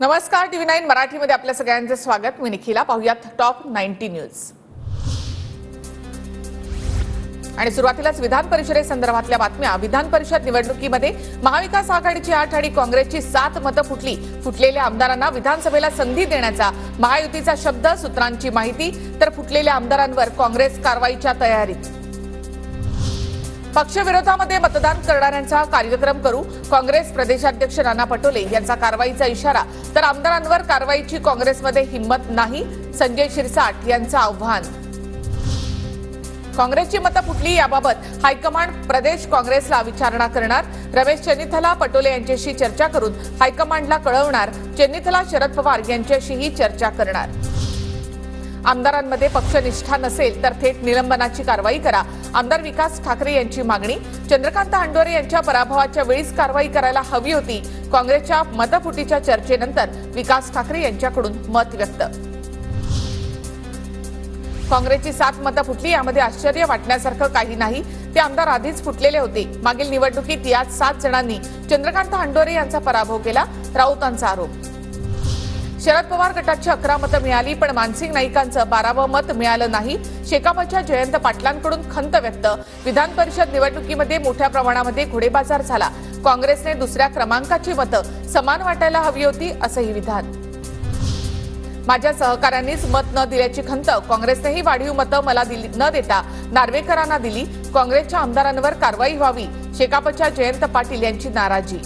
नमस्कार, TV9 मराठीमध्ये आपल्या सगळ्यांचे स्वागत। मी निखिला। पाहूयात टॉप 90 न्यूज। आणि सुरुवातीलाच विधान परिषदेसंदर्भातल्या बातम्या। विधान परिषद निवडणुकीमध्ये महाविकास आघाडीची 8 आणि काँग्रेसची 7 मतं फुटली। फुटलेल्या आमदारांना विधानसभेला संधी देण्याचा महायुतीचा शब्द, सूत्रांची माहिती। तर फुटलेल्या आमदारांवर काँग्रेस कारवाईच्या तयारीत। पक्षविरोधामध्ये मतदान करणाऱ्यांचा कार्यक्रम करू, काँग्रेस प्रदेशाध्यक्ष नाना पटोले यांचा कारवाईचा इशारा। तर आमदारांवर कारवाईची काँग्रेसमध्ये हिंमत नाही, संजय शिरसाट यांचं आव्हान। काँग्रेसची मतं फुटली याबाबत हायकमांड प्रदेश काँग्रेसला विचारणा करणार। रमेश चेन्नीथला पटोले यांच्याशी चर्चा करून हायकमांडला कळवणार। चेन्नीथला शरद पवार यांच्याशीही चर्चा करणार। आमदारांमध्ये पक्षनिष्ठा नसेल तर थेट निलंबनाची कारवाई करा, आमदार विकास ठाकरे यांची मागणी। चंद्रकांत हंडोरे यांच्या पराभवाच्या वेळीच कारवाई करायला हवी होती। काँग्रेसच्या मतफुटीच्या चर्चेनंतर विकास ठाकरे यांच्याकडून मत व्यक्त। काँग्रेसची 7 मतं फुटली, यामध्ये आश्चर्य वाटण्यासारखं काही नाही। ते आमदार आधीच फुटलेले होते। मागील निवडणुकीत याच 7 जणांनी चंद्रकांत हंडोरे यांचा पराभव केला, राऊतांचा आरोप। शरद पवार गटाची 11 मतं मिळाली, पण मानसिंग नाईकांचं 12वं मत मिळालं नाही। शेकापच्या जयंत पाटलांकडून खंत व्यक्त। विधान परिषद निवडणुकीमध्ये मोठ्या प्रमाणामध्ये घोडेबाजार झाला। काँग्रेसने दुसऱ्या क्रमांकाची मतं समान वाटायला हवी होती, असंही विधान। माझ्या सहकाऱ्यांनीच मत न दिल्याची खंत, काँग्रेसनेही वाढीव मतं मला न देता नार्वेकरांना दिली। काँग्रेसच्या आमदारांवर कारवाई व्हावी, शेकापच्या जयंत पाटील यांची नाराजी।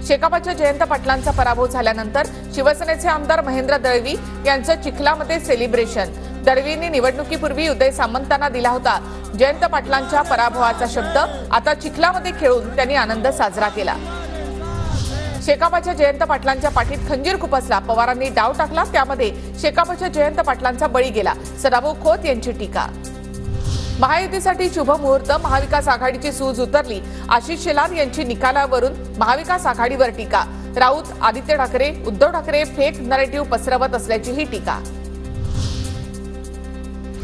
शेकापच्या जयंत पाटलांचा पराभव झाल्यानंतर शिवसेनेचे आमदार महेंद्र दळवी यांचं चिखलामध्ये सेलिब्रेशन। दळवींनी निवडणुकीपूर्वी उदय सामंतांना दिला होता जयंत पाटलांच्या पराभवाचा शब्द। आता चिखलामध्ये खेळून त्यांनी आनंद साजरा केला। शेकापच्या जयंत पाटलांच्या पाठीत खंजीर खुपसला, पवारांनी डाव टाकला, त्यामध्ये शेकापच्या जयंत पाटलांचा बळी गेला। सदाभाऊ खोत यांची टीका। महायुतीसाठी शुभ मुहूर्त, महाविकास आघाडीची सूज उतरली। आशिष शेलार यांची निकालावरून महाविकास आघाडीवर टीका। राऊत, आदित्य ठाकरे, उद्धव ठाकरे फेक नरेटिव्ह पसरवत असल्याचीही टीका।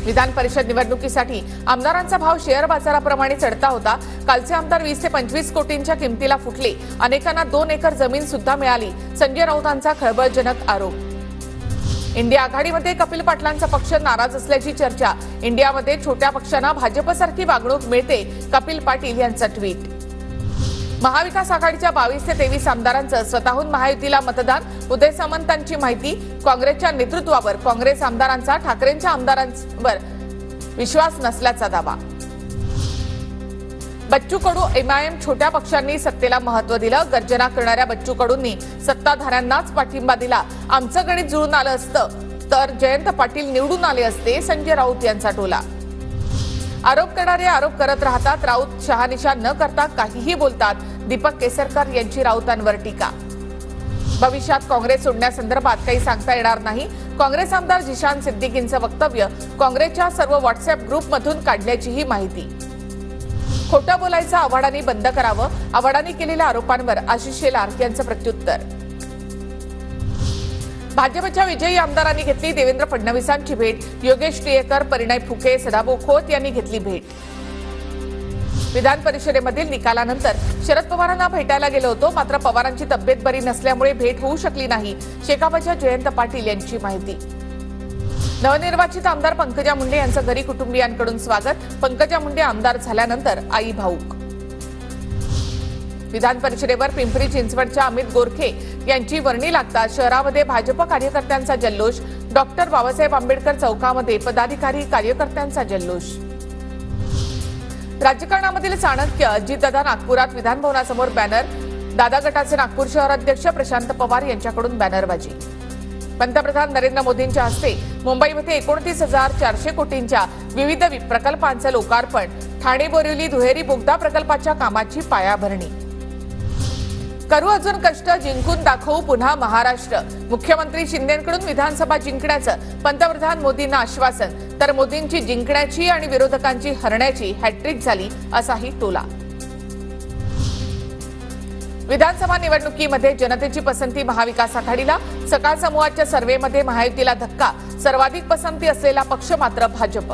विधान परिषद निवडणुकीसाठी आमदारांचा भाव शेअर बाजाराप्रमाणे चढता होता। कालचे आमदार 20 ते 25 कोटींच्या किमतीला फुटले। अनेकांना 2 एकर जमीन सुद्धा मिळाली। संजय राऊतांचा खळबळजनक आरोप। इंडिया आघाडीमध्ये कपिल पाटलांचा पक्ष नाराज असल्याची चर्चा। इंडियामध्ये छोट्या पक्षांना भाजपसारखी वागणूक मिळते, कपिल पाटील यांचं ट्विट। महाविकास आघाडीच्या 22 ते 23 आमदारांचं स्वतःहून महायुतीला मतदान, उदय सामंतांची माहिती। काँग्रेसच्या नेतृत्वावर काँग्रेस आमदारांचा ठाकरेंच्या आमदारांवर विश्वास नसल्याचा दावा। बच्चू कडू, MIM छोट्या पक्षांनी सत्तेला महत्त्व दिलं। गर्जना करणाऱ्या बच्चू कडूंनी सत्ताधाऱ्यांनाच पाठिंबा दिला। आमचं गणित जुळून आलं असतं तर जयंत पाटील निवडून आले असते, संजय राऊत यांचा टोला। आरोप करणारे आरोप करत राहतात, राऊत शहानिशा न करता काहीही बोलतात, दीपक केसरकर यांची राऊतांवर टीका। भविष्यात काँग्रेस सोडण्यासंदर्भात काही सांगता येणार नाही, काँग्रेस आमदार जिशान सिद्दीकींचं वक्तव्य। काँग्रेसच्या सर्व व्हॉट्सअप ग्रुपमधून काढल्याचीही माहिती। खोटं बोलायचं आव्हाडांनी बंद करावं, आव्हाडांनी केलेल्या आरोपांवर आशिष शेलार यांचं प्रत्युत्तर। भाजपच्या विजयी आमदारांनी घेतली देवेंद्र फडणवीसांची भेट। योगेश टिळेकर, परिणय फुके, सदाभाऊ खोत यांनी घेतली भेट। विधान परिषदेमधील निकालानंतर शरद पवारांना भेटायला गेलो होतो, मात्र पवारांची तब्येत बरी नसल्यामुळे भेट होऊ शकली नाही, शेकापच्या जयंत पाटील यांची माहिती। नवनिर्वाचित आमदार पंकजा मुंडे यांचं घरी कुटुंबियांकडून स्वागत। पंकजा मुंडे आमदार झाल्यानंतर आई भाऊक। विधान परिषदेवर पिंपरी चिंचवडच्या अमित गोरखे यांची वर्णी लागतात। शहरामध्ये भाजप कार्यकर्त्यांचा जल्लोष। डॉक्टर बाबासाहेब आंबेडकर चौकामध्ये पदाधिकारी कार्यकर्त्यांचा जल्लोष। राजकारणामधील चाणक्य, अजितदादा नागपुरात विधानभवनासमोर बॅनर। दादा गटाचे नागपूर शहर अध्यक्ष प्रशांत पवार यांच्याकडून बॅनरबाजी। पंतप्रधान नरेंद्र मोदींच्या हस्ते मुंबईमध्ये 29,400 कोटींच्या विविध प्रकल्पांचं लोकार्पण। ठाणे बोरिवली दुहेरी बोगदा प्रकल्पाच्या कामाची पायाभरणी। करू अजून कष्ट, जिंकून दाखवू पुन्हा महाराष्ट्र। मुख्यमंत्री शिंदेंकडून विधानसभा जिंकण्याचं पंतप्रधान मोदींना आश्वासन। तर मोदींची जिंकण्याची आणि विरोधकांची हरण्याची हॅट्रिक झाली, असाही टोला। विधानसभा निवडणुकीमध्ये जनतेची पसंती महाविकास आघाडीला। सकाळ समूहाच्या सर्व्हेमध्ये महायुतीला धक्का, सर्वाधिक पसंती असलेला पक्ष मात्र भाजप।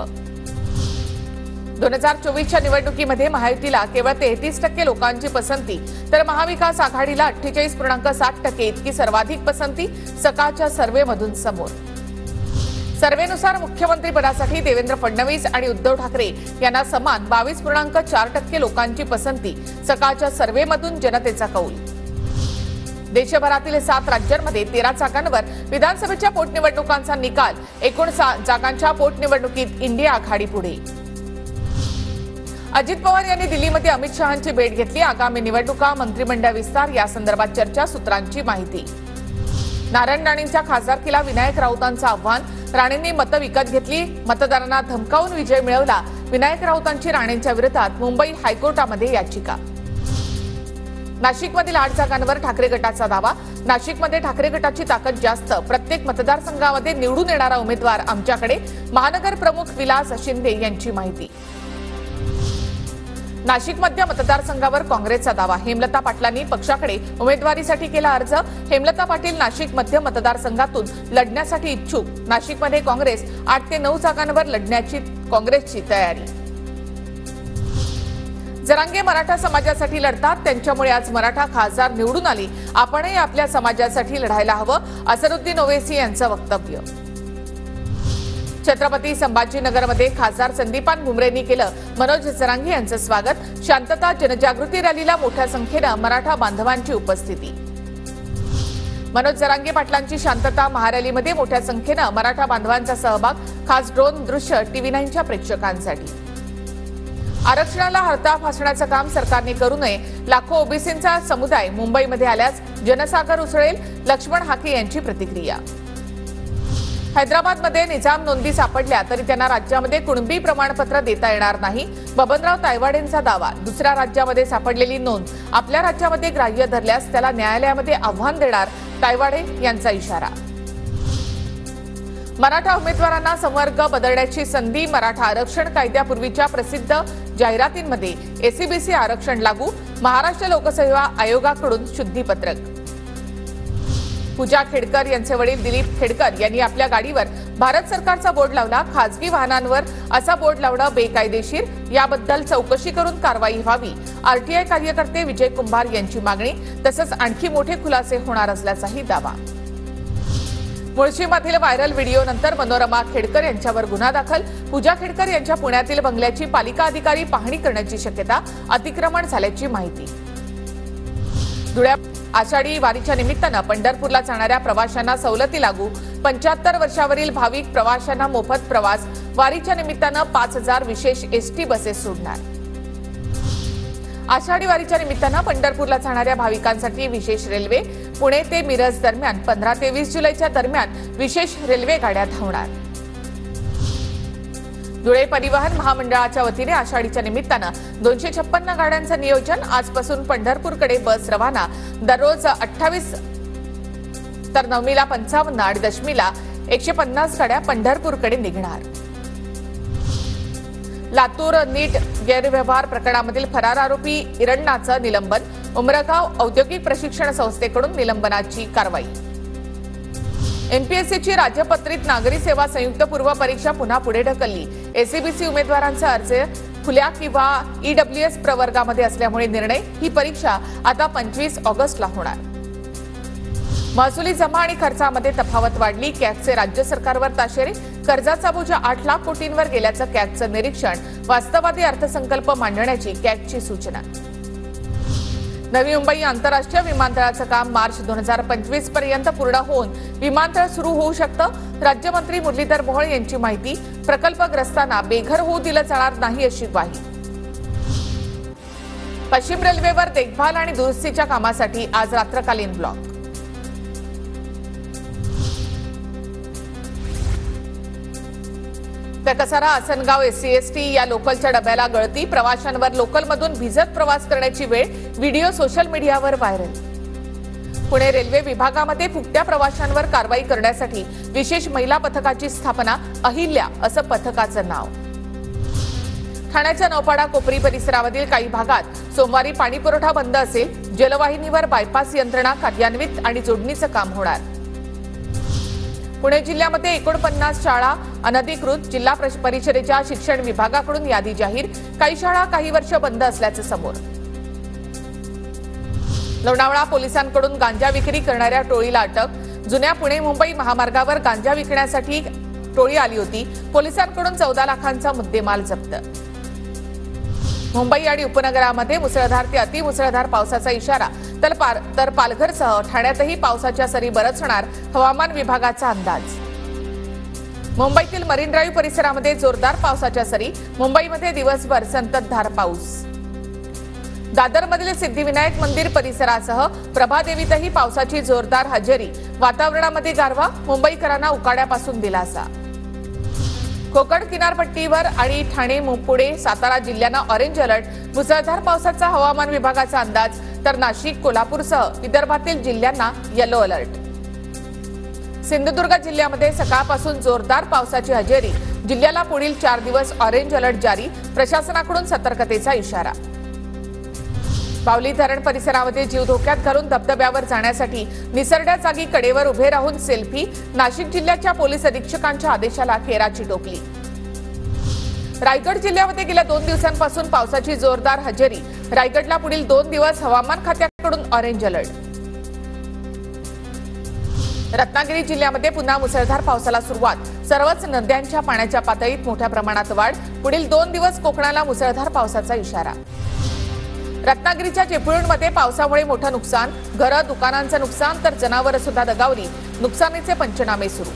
2024च्या निवडणुकीमध्ये महायुतीला केवळ 33% लोकांची पसंती तर महाविकास आघाडीला 48.7% इतकी सर्वाधिक पसंती सकाळच्या सर्व्हेमधून समोर. सर्व्हेनुसार मुख्यमंत्रीपदासाठी देवेंद्र फडणवीस आणि उद्धव ठाकरे यांना समान 22.4% लोकांची पसंती सकाळच्या सर्व्हेमधून जनतेचा कौल. देशभरातील 7 राज्यांमध्ये 13 जागांवर विधानसभेच्या पोटनिवडणुकांचा निकाल. एकूण जागांच्या पोटनिवडणुकीत इंडिया आघाडी पुढे. अजित पवार यांनी दिल्लीमध्ये अमित शहांची भेट घेतली. आगामी निवडणुका, मंत्रिमंडळ विस्तार यासंदर्भात चर्चा, सूत्रांची माहिती. नारायण राणेंच्या खासदारकीला विनायक राऊतांचं आव्हान. राणेंनी मतं विकत घेतली. मतदारांना धमकावून विजय मिळवला. विनायक राऊतांची राणेंच्या विरोधात मुंबई हायकोर्टामध्ये याचिका. नाशिकमधील 8 जागांवर ठाकरे गटाचा दावा. नाशिकमध्ये ठाकरे गटाची ताकद जास्त. प्रत्येक मतदारसंघामध्ये निवडून येणारा उमेदवार आमच्याकडे. महानगर प्रमुख विलास शिंदे यांची माहिती. नाशिक मध्य मतदारसंघावर काँग्रेसचा दावा. हेमलता पाटलांनी पक्षाकडे उमेदवारीसाठी केला अर्ज. हेमलता पाटील नाशिक मध्य मतदारसंघातून लढण्यासाठी इच्छुक. नाशिकमध्ये काँग्रेस 8 ते 9 जागांवर लढण्याची काँग्रेसची तयारी. जरांगे मराठा समाजासाठी लढतात. त्यांच्यामुळे आज मराठा खासदार निवडून आले. आपणही आपल्या समाजासाठी लढायला हवं, असरुद्दीन ओवैसी यांचं वक्तव्य. छत्रपती संभाजीनगरमध्ये खासदार संदीपान भुमरेंनी केलं मनोज जरांगे यांचं स्वागत. शांतता जनजागृती रॅलीला मोठ्या संख्येनं मराठा बांधवांची उपस्थिती. मनोज जरांगे पाटलांची शांतता महारॅलीमध्ये मोठ्या संख्येनं मराठा बांधवांचा सहभाग. खास ड्रोन दृश्य TV9च्या प्रेक्षकांसाठी. आरक्षणाला हरताळ फासण्याचं काम सरकारने करू नये. लाखो ओबीसींचा समुदाय मुंबईमध्ये आल्यास जनसागर उसळेल. लक्ष्मण हाके यांची प्रतिक्रिया. हैदराबादमध्ये निजाम नोंदी सापडल्या तरी त्यांना राज्यामध्ये कुणबी प्रमाणपत्र देता येणार नाही. बबनराव तायवाडेंचा दावा. दुसऱ्या राज्यामध्ये सापडलेली नोंद आपल्या राज्यामध्ये ग्राह्य धरल्यास त्याला न्यायालयामध्ये आव्हान देणार. तायवाडे यांचा इशारा. मराठा उमेदवारांना संवर्ग बदलण्याची संधी. मराठा आरक्षण कायद्यापूर्वीच्या प्रसिद्ध जाहिरातींमध्ये एसईबीसी आरक्षण लागू. महाराष्ट्र लोकसेवा आयोगाकडून शुद्धीपत्रक. पूजा खेडकर यांचे वडील दिलीप खेडकर यांनी आपल्या गाडीवर भारत सरकारचा बोर्ड लावला. खासगी वाहनांवर असा बोर्ड लावणं बेकायदेशीर. याबद्दल चौकशी करून कारवाई व्हावी. आरटीआय कार्यकर्ते विजय कुंभार यांची मागणी. तसंच आणखी मोठे खुलासे होणार असल्याचाही दावा. मुळशीमधील व्हायरल व्हिडिओनंतर मनोरमा खेडकर यांच्यावर गुन्हा दाखल. पूजा खेडकर यांच्या पुण्यातील बंगल्याची पालिका अधिकारी पाहणी करण्याची शक्यता. अतिक्रमण झाल्याची माहिती. धुळ्यात आषाढी वारीच्या निमित्तानं पंढरपूरला जाणाऱ्या प्रवाशांना सवलती लागू. 75 वर्षावरील भाविक प्रवाशांना मोफत प्रवास. वारीच्या निमित्तानं 5000 विशेष एसटी बसेस सोडणार. आषाढी वारीच्या निमित्तानं पंढरपूरला जाणाऱ्या भाविकांसाठी विशेष रेल्वे. पुणे ते मिरज दरम्यान 15 ते 20 जुलैच्या दरम्यान विशेष रेल्वे गाड्या धावणार. धुळे परिवहन महामंडळाच्या वतीने आषाढीच्या निमित्तानं 256 गाड्यांचं नियोजन. आजपासून पंढरपूरकडे बस रवाना. दररोज 28 तर नवमीला 55 आणि दशमीला 150 गाड्या पंढरपूरकडे निघणार. लातूर नीट गैरव्यवहार प्रकरणामधील फरार आरोपी इरण्णाचं निलंबन. उमरगाव औद्योगिक प्रशिक्षण संस्थेकडून निलंबनाची कारवाई. एमपीएससीची राज्यपत्रित नागरी सेवा संयुक्त पूर्व परीक्षा पुन्हा पुढे ढकलली. एसईबीसी उमेदवारांचा अर्ज खुल्या किंवा ईडब्ल्यूएस प्रवर्गामध्ये असल्यामुळे निर्णय. ही परीक्षा आता 25 ऑगस्टला होणार. महसुली जमा आणि खर्चामध्ये तफावत वाढली. कॅगचे राज्य सरकारवर ताशेरे. कर्जाचा बोजा 8 लाख कोटींवर गेल्याचं कॅगचं निरीक्षण. वास्तववादी अर्थसंकल्प मांडण्याची कॅगची सूचना. नवी मुंबई आंतरराष्ट्रीय विमानतळाचं काम मार्च 2025 पर्यंत पूर्ण होऊन विमानतळ सुरू होऊ शकतं. राज्यमंत्री मुरलीधर मोहोळ यांची माहिती. प्रकल्पग्रस्तांना बेघर होऊ दिलं जाणार नाही अशी ग्वाही. पश्चिम रेल्वेवर देखभाल आणि दुरुस्तीच्या कामासाठी आज रात्रकालीन ब्लॉक. तर कसारा आसनगाव एससी/एसटी या लोकलच्या डब्याला गळती. प्रवाशांवर लोकलमधून भिजत प्रवास करण्याची वेळ. व्हिडिओ सोशल मीडियावर व्हायरल. पुणे रेल्वे विभागामध्ये फुकट्या प्रवाशांवर कारवाई करण्यासाठी विशेष महिला पथकाची स्थापना. अहिल्या असं पथकाचं नाव. ठाण्याच्या नौपाडा कोपरी परिसरामधील काही भागात सोमवारी पाणीपुरवठा बंद असेल. जलवाहिनीवर बायपास यंत्रणा कार्यान्वित आणि जोडणीचं काम होणार. पुणे जिल्ह्यामध्ये 49 शाळा अनधिकृत, जिल्हा परिषदेच्या शिक्षण विभागाकडून यादी जाहीर, काही शाळा काही वर्ष बंद असल्याचं समोर. लोणावळा पोलिसांकडून गांजा विक्री करणाऱ्या टोळीला अटक. जुन्या पुणे मुंबई महामार्गावर गांजा विकण्यासाठी टोळी आली होती. पोलिसांकडून 14 लाखांचा मुद्देमाल जप्त. मुंबई आणि उपनगरामध्ये मुसळधार ते अतिमुसळधार पावसाचा इशारा, तर पालघरसह ठाण्यातही पावसाच्या सरी बरसणार, हवामान विभागाचा अंदाज. मुंबईतील मरीन ड्राईव्ह परिसरामध्ये जोरदार पावसाच्या सरी, मुंबईमध्ये दिवसभर संततधार पाऊस. दादरमधील सिद्धिविनायक मंदिर परिसरासह प्रभादेवीतही पावसाची जोरदार हजेरी, वातावरणामध्ये गारवा, मुंबईकरांना उकाड्यापासून दिलासा. कोकण किनारपट्टीवर आणि ठाणे, पुणे, सातारा जिल्ह्यांना ऑरेंज अलर्ट, मुसळधार पावसाचा हवामान विभागाचा अंदाज, तर नाशिक, कोल्हापूरसह विदर्भातील जिल्ह्यांना येलो अलर्ट. सिंधुदुर्ग जिल्ह्यामध्ये सकाळपासून जोरदार पावसाची हजेरी, जिल्ह्याला पुढील 4 दिवस ऑरेंज अलर्ट जारी, प्रशासनाकडून सतर्कतेचा इशारा. बावली धरण परिसरामध्ये जीव धोक्यात घालून धबधब्यावर जाण्यासाठी निसरड्या जागी कडेवर उभे राहून सेल्फी, नाशिक जिल्ह्याच्या पोलीस अधीक्षकांच्या आदेशाला खेराची टोपली. रायगड जिल्ह्यामध्ये गेल्या 2 दिवसांपासून पावसाची जोरदार हजेरी, रायगडला पुढील 2 दिवस हवामान खात्याकडून ऑरेंज अलर्ट. रत्नागिरी जिल्ह्यामध्ये पुन्हा मुसळधार पावसाला सुरुवात, सर्वच नद्यांच्या पाण्याच्या पातळीत मोठ्या प्रमाणात वाढ, पुढील 2 दिवस कोकणाला मुसळधार पावसाचा इशारा. रत्नागिरीच्या चिपळूणमध्ये पावसामुळे मोठं नुकसान, घरं, दुकानांचं नुकसान, तर जनावरं सुद्धा दगावली, नुकसानीचे पंचनामे सुरू.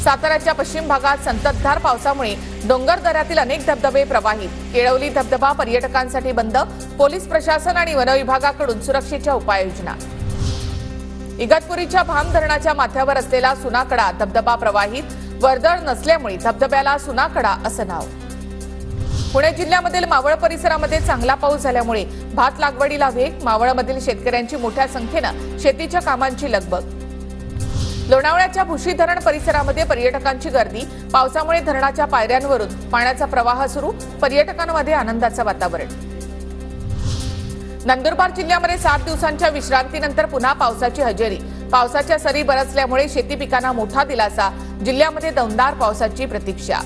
साताऱ्याच्या पश्चिम भागात संततधार पावसामुळे डोंगर दऱ्यातील अनेक धबधबे प्रवाहित, केळवली धबधबा पर्यटकांसाठी बंद, पोलीस प्रशासन आणि वन विभागाकडून सुरक्षेच्या उपाययोजना. इगतपुरीच्या भाम धरणाच्या माथ्यावर असलेला सुनाकडा धबधबा प्रवाहित, वर्दळ नसल्यामुळे धबधब्याला सुनाकडा असं नाव. पुणे जिल्ह्यामधील मावळ परिसरामध्ये चांगला पाऊस झाल्यामुळे भात लागवडीला वेग, मावळमधील शेतकऱ्यांची मोठ्या संख्येनं शेतीच्या कामांची लगबग. लोणावळ्याच्या भुशी धरण परिसरामध्ये पर्यटकांची गर्दी, पावसामुळे धरणाच्या पायऱ्यांवरून पाण्याचा प्रवाह सुरू, पर्यटकांमध्ये आनंदाचं वातावरण. नंदुरबार जिल्ह्यामध्ये 7 दिवसांच्या विश्रांतीनंतर पुन्हा पावसाची हजेरी, पावसाच्या सरी बरसल्यामुळे शेती पिकांना मोठा दिलासा, जिल्ह्यामध्ये दमदार पावसाची प्रतीक्षा.